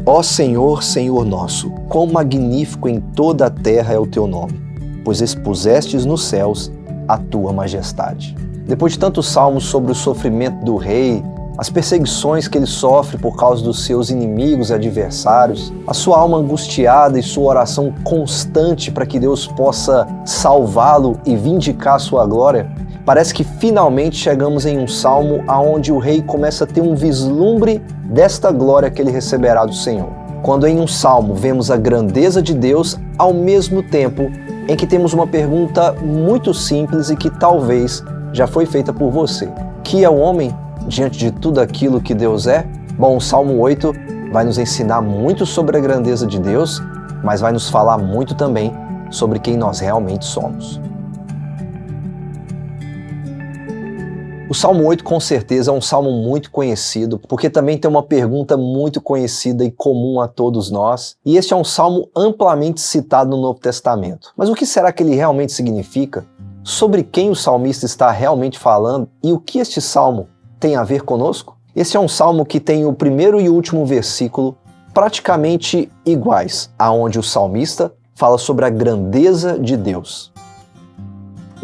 Ó Senhor, Senhor nosso, quão magnífico em toda a terra é o teu nome, pois expusestes nos céus a tua majestade. Depois de tantos salmos sobre o sofrimento do rei, as perseguições que ele sofre por causa dos seus inimigos e adversários, a sua alma angustiada e sua oração constante para que Deus possa salvá-lo e vindicar a sua glória, parece que finalmente chegamos em um salmo onde o rei começa a ter um vislumbre desta glória que ele receberá do Senhor. Quando em um salmo vemos a grandeza de Deus, ao mesmo tempo em que temos uma pergunta muito simples e que talvez já foi feita por você. Que é o homem diante de tudo aquilo que Deus é? Bom, o Salmo 8 vai nos ensinar muito sobre a grandeza de Deus, mas vai nos falar muito também sobre quem nós realmente somos. O Salmo 8 com certeza é um salmo muito conhecido, porque também tem uma pergunta muito conhecida e comum a todos nós, e este é um salmo amplamente citado no Novo Testamento. Mas o que será que ele realmente significa? Sobre quem o salmista está realmente falando e o que este salmo tem a ver conosco? Este é um salmo que tem o primeiro e o último versículo praticamente iguais, aonde o salmista fala sobre a grandeza de Deus.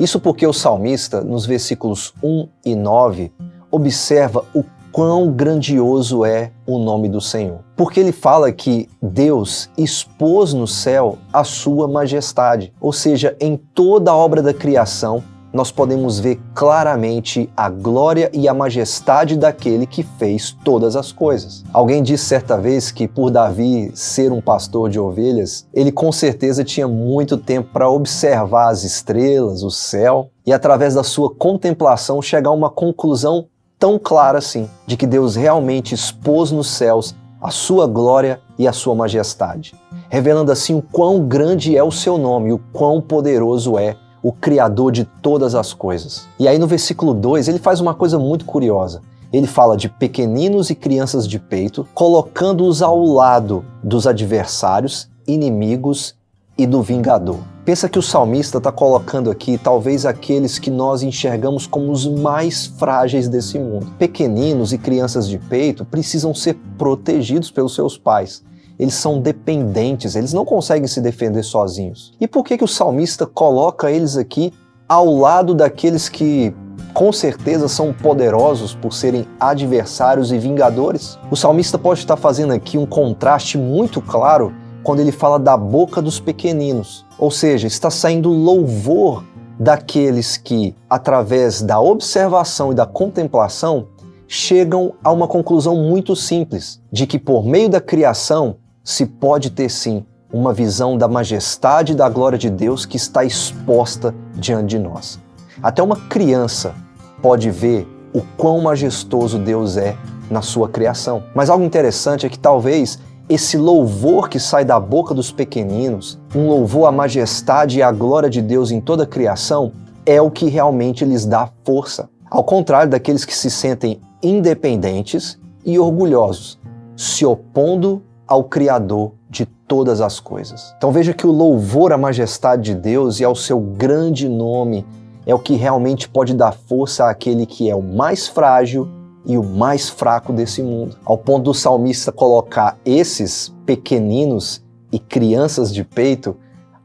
Isso porque o salmista, nos versículos 1 e 9, observa o quão grandioso é o nome do Senhor. Porque ele fala que Deus expôs no céu a sua majestade, ou seja, em toda a obra da criação, nós podemos ver claramente a glória e a majestade daquele que fez todas as coisas. Alguém disse certa vez que por Davi ser um pastor de ovelhas, ele com certeza tinha muito tempo para observar as estrelas, o céu, e através da sua contemplação chegar a uma conclusão tão clara assim, de que Deus realmente expôs nos céus a sua glória e a sua majestade, revelando assim o quão grande é o seu nome e o quão poderoso é o Criador de todas as coisas. E aí no versículo 2 ele faz uma coisa muito curiosa. Ele fala de pequeninos e crianças de peito, colocando-os ao lado dos adversários, inimigos e do vingador. Pensa que o salmista está colocando aqui talvez aqueles que nós enxergamos como os mais frágeis desse mundo. Pequeninos e crianças de peito precisam ser protegidos pelos seus pais. Eles são dependentes, eles não conseguem se defender sozinhos. E por que o salmista coloca eles aqui ao lado daqueles que com certeza são poderosos por serem adversários e vingadores? O salmista pode estar fazendo aqui um contraste muito claro quando ele fala da boca dos pequeninos. Ou seja, está saindo louvor daqueles que, através da observação e da contemplação, chegam a uma conclusão muito simples, de que por meio da criação se pode ter sim uma visão da majestade e da glória de Deus que está exposta diante de nós. Até uma criança pode ver o quão majestoso Deus é na sua criação. Mas algo interessante é que talvez esse louvor que sai da boca dos pequeninos, um louvor à majestade e à glória de Deus em toda a criação, é o que realmente lhes dá força. Ao contrário daqueles que se sentem independentes e orgulhosos, se opondo ao Criador de todas as coisas. Então veja que o louvor à majestade de Deus e ao seu grande nome é o que realmente pode dar força àquele que é o mais frágil e o mais fraco desse mundo. Ao ponto do salmista colocar esses pequeninos e crianças de peito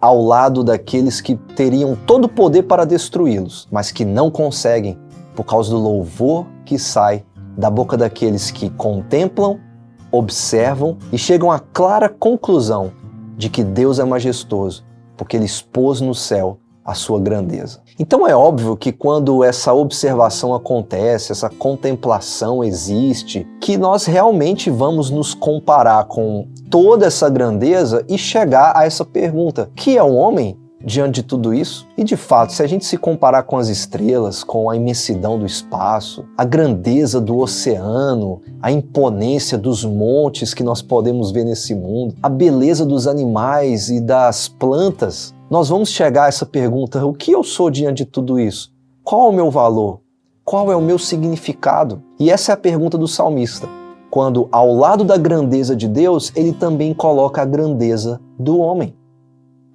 ao lado daqueles que teriam todo o poder para destruí-los, mas que não conseguem por causa do louvor que sai da boca daqueles que contemplam, observam e chegam à clara conclusão de que Deus é majestoso, porque Ele expôs no céu a sua grandeza. Então é óbvio que quando essa observação acontece, essa contemplação existe, que nós realmente vamos nos comparar com toda essa grandeza e chegar a essa pergunta: que é o homem diante de tudo isso? E de fato, se a gente se comparar com as estrelas, com a imensidão do espaço, a grandeza do oceano, a imponência dos montes que nós podemos ver nesse mundo, a beleza dos animais e das plantas, nós vamos chegar a essa pergunta: o que eu sou diante de tudo isso? Qual é o meu valor? Qual é o meu significado? E essa é a pergunta do salmista, quando ao lado da grandeza de Deus, ele também coloca a grandeza do homem.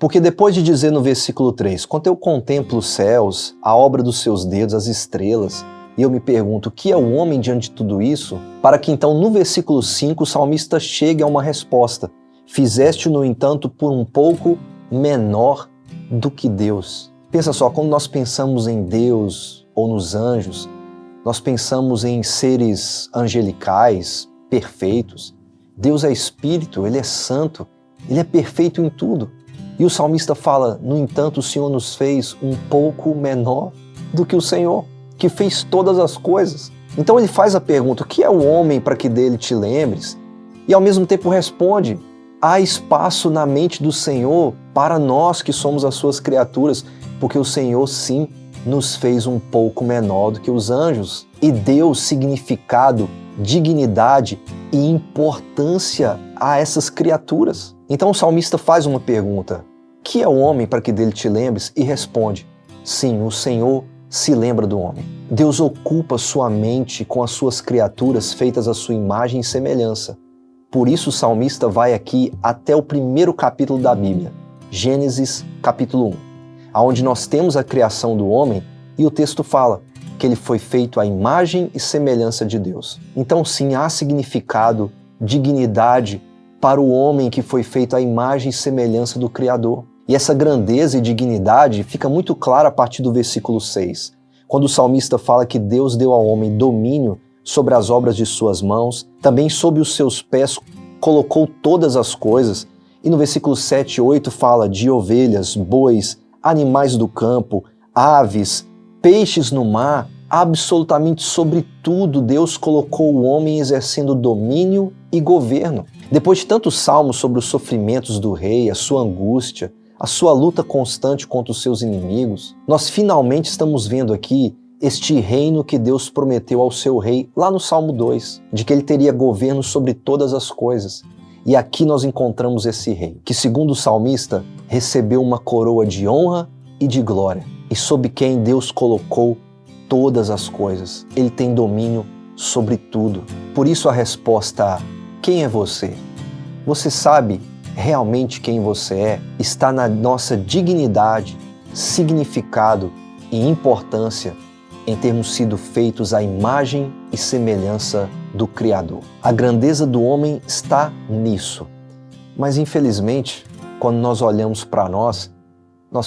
Porque depois de dizer no versículo 3, quando eu contemplo os céus, a obra dos seus dedos, as estrelas, E eu me pergunto, o que é o homem diante de tudo isso? Para que então no versículo 5 o salmista chegue a uma resposta. Fizeste, no entanto, por um pouco menor do que Deus. Pensa só, quando nós pensamos em Deus ou nos anjos, nós pensamos em seres angelicais, perfeitos. Deus é espírito, Ele é santo, Ele é perfeito em tudo. E o salmista fala, no entanto, o Senhor nos fez um pouco menor do que o Senhor, que fez todas as coisas. Então ele faz a pergunta, o que é o homem para que dele te lembres? E ao mesmo tempo responde, há espaço na mente do Senhor para nós que somos as suas criaturas, porque o Senhor sim nos fez um pouco menor do que os anjos e deu significado, dignidade e importância a essas criaturas. Então o salmista faz uma pergunta, que é o homem para que dele te lembres? E responde, sim, o Senhor se lembra do homem. Deus ocupa sua mente com as suas criaturas feitas à sua imagem e semelhança. Por isso o salmista vai aqui até o primeiro capítulo da Bíblia, Gênesis capítulo 1, onde nós temos a criação do homem e o texto fala que ele foi feito à imagem e semelhança de Deus. Então sim, há significado, dignidade para o homem que foi feito à imagem e semelhança do Criador. E essa grandeza e dignidade fica muito clara a partir do versículo 6, quando o salmista fala que Deus deu ao homem domínio sobre as obras de suas mãos, também sob os seus pés colocou todas as coisas, e no versículo 7 e 8 fala de ovelhas, bois, animais do campo, aves, peixes no mar, absolutamente sobre tudo Deus colocou o homem exercendo domínio e governo. Depois de tantos salmos sobre os sofrimentos do rei, a sua angústia, a sua luta constante contra os seus inimigos, nós finalmente estamos vendo aqui este reino que Deus prometeu ao seu rei lá no Salmo 2, de que ele teria governo sobre todas as coisas. E aqui nós encontramos esse rei, que segundo o salmista, recebeu uma coroa de honra e de glória, e sob quem Deus colocou todas as coisas. Ele tem domínio sobre tudo. Por isso a resposta a quem é você? Você sabe realmente quem você é? Está na nossa dignidade, significado e importância em termos sido feitos à imagem e semelhança do Criador. A grandeza do homem está nisso. Mas infelizmente, quando nós olhamos para nós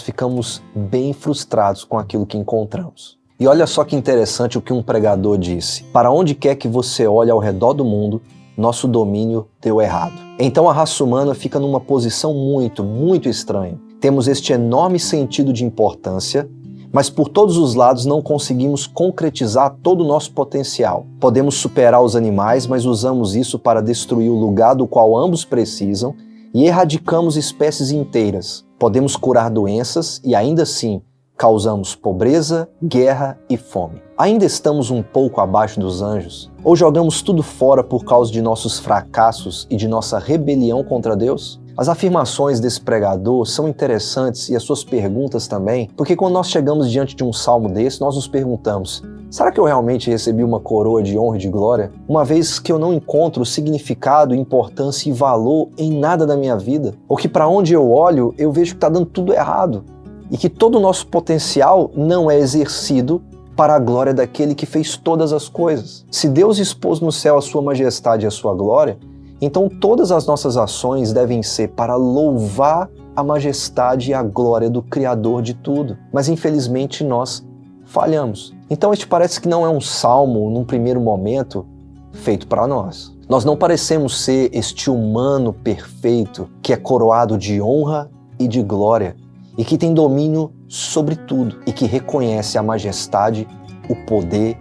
ficamos bem frustrados com aquilo que encontramos. E olha só que interessante o que um pregador disse. Para onde quer que você olhe ao redor do mundo, nosso domínio deu errado. Então a raça humana fica numa posição muito estranha. Temos este enorme sentido de importância, mas por todos os lados não conseguimos concretizar todo o nosso potencial. Podemos superar os animais, mas usamos isso para destruir o lugar do qual ambos precisam e erradicamos espécies inteiras. Podemos curar doenças e ainda assim causamos pobreza, guerra e fome. Ainda estamos um pouco abaixo dos anjos? Ou jogamos tudo fora por causa de nossos fracassos e de nossa rebelião contra Deus? As afirmações desse pregador são interessantes e as suas perguntas também, porque quando nós chegamos diante de um salmo desse, nós nos perguntamos, será que eu realmente recebi uma coroa de honra e de glória? Uma vez que eu não encontro significado, importância e valor em nada da minha vida? Ou que para onde eu olho, eu vejo que está dando tudo errado? E que todo o nosso potencial não é exercido para a glória daquele que fez todas as coisas. Se Deus expôs no céu a sua majestade e a sua glória, então todas as nossas ações devem ser para louvar a majestade e a glória do Criador de tudo. Mas infelizmente nós falhamos. Então este parece que não é um salmo, num primeiro momento, feito para nós. Nós não parecemos ser este humano perfeito que é coroado de honra e de glória e que tem domínio sobre tudo e que reconhece a majestade, o poder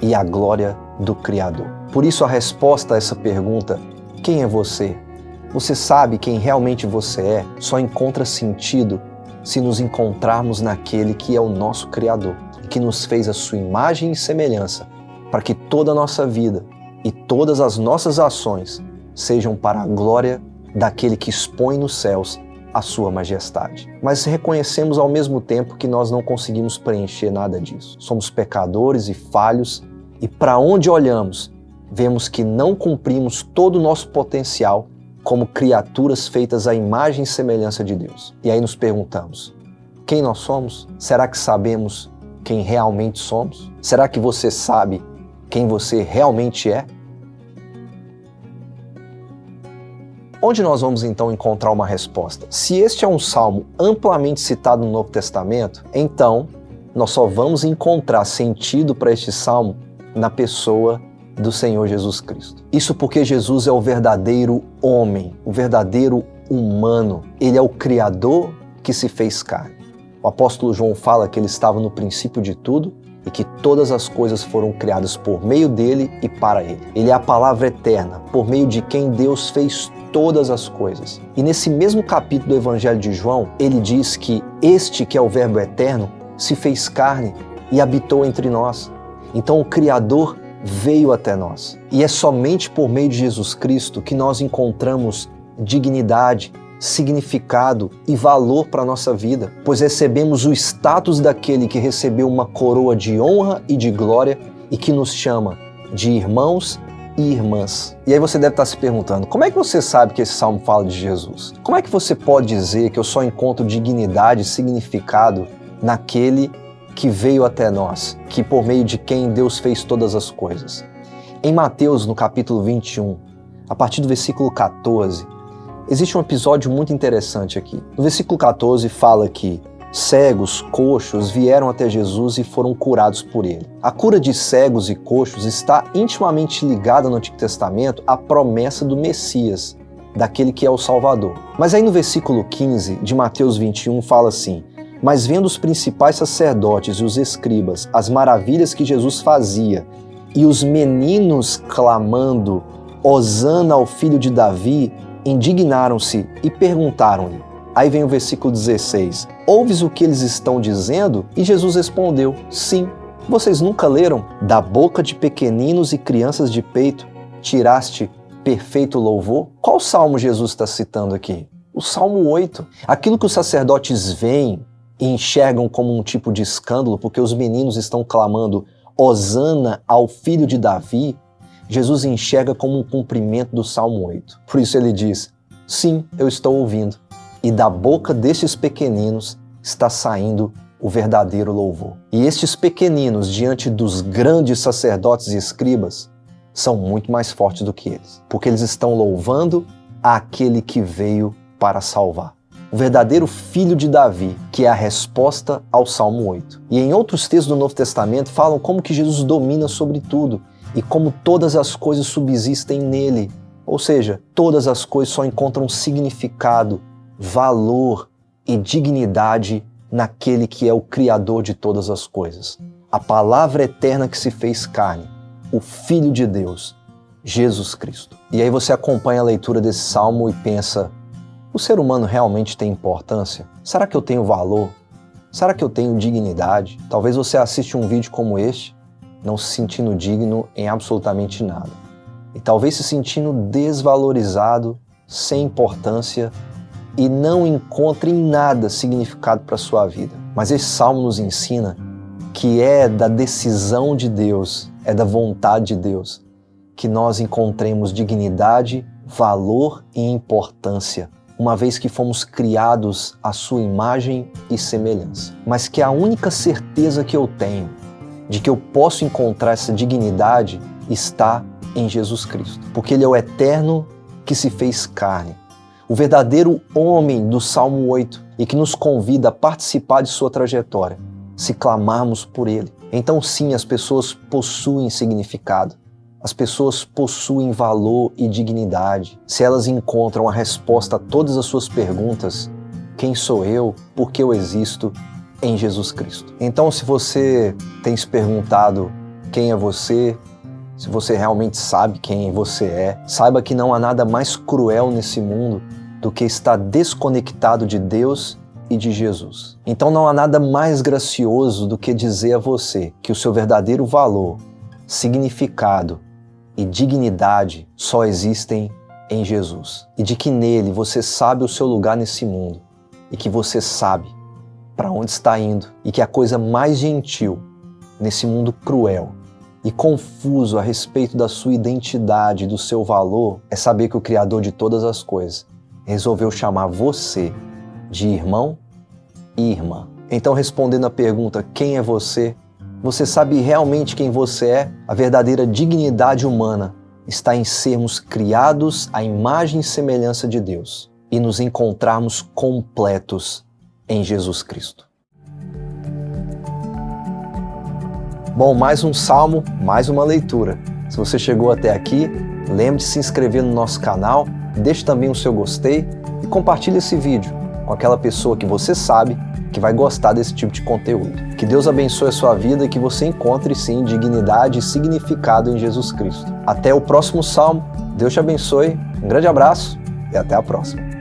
e a glória do Criador. Por isso a resposta a essa pergunta, quem é você? Você sabe quem realmente você é? Só encontra sentido se nos encontrarmos naquele que é o nosso Criador, que nos fez a sua imagem e semelhança, para que toda a nossa vida e todas as nossas ações sejam para a glória daquele que expõe nos céus a sua majestade. Mas reconhecemos ao mesmo tempo que nós não conseguimos preencher nada disso. Somos pecadores e falhos, e para onde olhamos, vemos que não cumprimos todo o nosso potencial como criaturas feitas à imagem e semelhança de Deus. E aí nos perguntamos, quem nós somos? Será que sabemos quem realmente somos? Será que você sabe quem você realmente é? Onde nós vamos então encontrar uma resposta? Se este é um salmo amplamente citado no Novo Testamento, então nós só vamos encontrar sentido para este salmo na pessoa do Senhor Jesus Cristo. Isso porque Jesus é o verdadeiro homem, o verdadeiro humano. Ele é o Criador que se fez carne. O apóstolo João fala que ele estava no princípio de tudo e que todas as coisas foram criadas por meio dele e para ele. Ele é a palavra eterna, por meio de quem Deus fez todas as coisas. E nesse mesmo capítulo do Evangelho de João, ele diz que este que é o Verbo eterno se fez carne e habitou entre nós. Então o Criador veio até nós. E é somente por meio de Jesus Cristo que nós encontramos dignidade, significado e valor para a nossa vida, pois recebemos o status daquele que recebeu uma coroa de honra e de glória e que nos chama de irmãos e irmãs. E aí você deve estar se perguntando, como é que você sabe que esse salmo fala de Jesus? Como é que você pode dizer que eu só encontro dignidade e significado naquele que veio até nós, que por meio de quem Deus fez todas as coisas? Em Mateus, no capítulo 21, a partir do versículo 14, existe um episódio muito interessante aqui. No versículo 14 fala que cegos, coxos vieram até Jesus e foram curados por ele. A cura de cegos e coxos está intimamente ligada no Antigo Testamento à promessa do Messias, daquele que é o Salvador. Mas aí no versículo 15 de Mateus 21 fala assim: mas vendo os principais sacerdotes e os escribas as maravilhas que Jesus fazia e os meninos clamando Hosana ao filho de Davi, indignaram-se e perguntaram-lhe. Aí vem o versículo 16. Ouves o que eles estão dizendo? E Jesus respondeu, sim. Vocês nunca leram? Da boca de pequeninos e crianças de peito tiraste perfeito louvor? Qual salmo Jesus está citando aqui? O Salmo 8. Aquilo que os sacerdotes veem e enxergam como um tipo de escândalo, porque os meninos estão clamando Hosana ao filho de Davi, Jesus enxerga como um cumprimento do Salmo 8. Por isso ele diz, sim, eu estou ouvindo. E da boca destes pequeninos está saindo o verdadeiro louvor. E estes pequeninos, diante dos grandes sacerdotes e escribas, são muito mais fortes do que eles, porque eles estão louvando aquele que veio para salvar. O verdadeiro filho de Davi, que é a resposta ao Salmo 8. E em outros textos do Novo Testamento falam como que Jesus domina sobre tudo e como todas as coisas subsistem nele. Ou seja, todas as coisas só encontram significado, valor e dignidade naquele que é o Criador de todas as coisas. A palavra eterna que se fez carne, o Filho de Deus, Jesus Cristo. E aí você acompanha a leitura desse salmo e pensa, o ser humano realmente tem importância? Será que eu tenho valor? Será que eu tenho dignidade? Talvez você assista um vídeo como este, não se sentindo digno em absolutamente nada. E talvez se sentindo desvalorizado, sem importância, e não encontre em nada significado para a sua vida. Mas esse salmo nos ensina que é da decisão de Deus, é da vontade de Deus, que nós encontremos dignidade, valor e importância, uma vez que fomos criados à sua imagem e semelhança. Mas que a única certeza que eu tenho de que eu posso encontrar essa dignidade está em Jesus Cristo, porque Ele é o eterno que se fez carne, o verdadeiro homem do Salmo 8 e que nos convida a participar de sua trajetória, se clamarmos por Ele. Então sim, as pessoas possuem significado, as pessoas possuem valor e dignidade. Se elas encontram a resposta a todas as suas perguntas, quem sou eu, por que eu existo, em Jesus Cristo. Então se você tem se perguntado quem é você, se você realmente sabe quem você é, saiba que não há nada mais cruel nesse mundo do que estar desconectado de Deus e de Jesus. Então não há nada mais gracioso do que dizer a você que o seu verdadeiro valor, significado e dignidade só existem em Jesus. E de que nele você sabe o seu lugar nesse mundo e que você sabe para onde está indo e que a coisa mais gentil nesse mundo cruel e confuso a respeito da sua identidade e do seu valor é saber que o Criador de todas as coisas resolveu chamar você de irmão e irmã. Então, respondendo à pergunta, quem é você? Você sabe realmente quem você é? A verdadeira dignidade humana está em sermos criados à imagem e semelhança de Deus e nos encontrarmos completos em Jesus Cristo. Bom, mais um salmo, mais uma leitura. Se você chegou até aqui, lembre de se inscrever no nosso canal, deixe também o seu gostei e compartilhe esse vídeo com aquela pessoa que você sabe que vai gostar desse tipo de conteúdo. Que Deus abençoe a sua vida e que você encontre sim dignidade e significado em Jesus Cristo. Até o próximo salmo. Deus te abençoe, um grande abraço e até a próxima.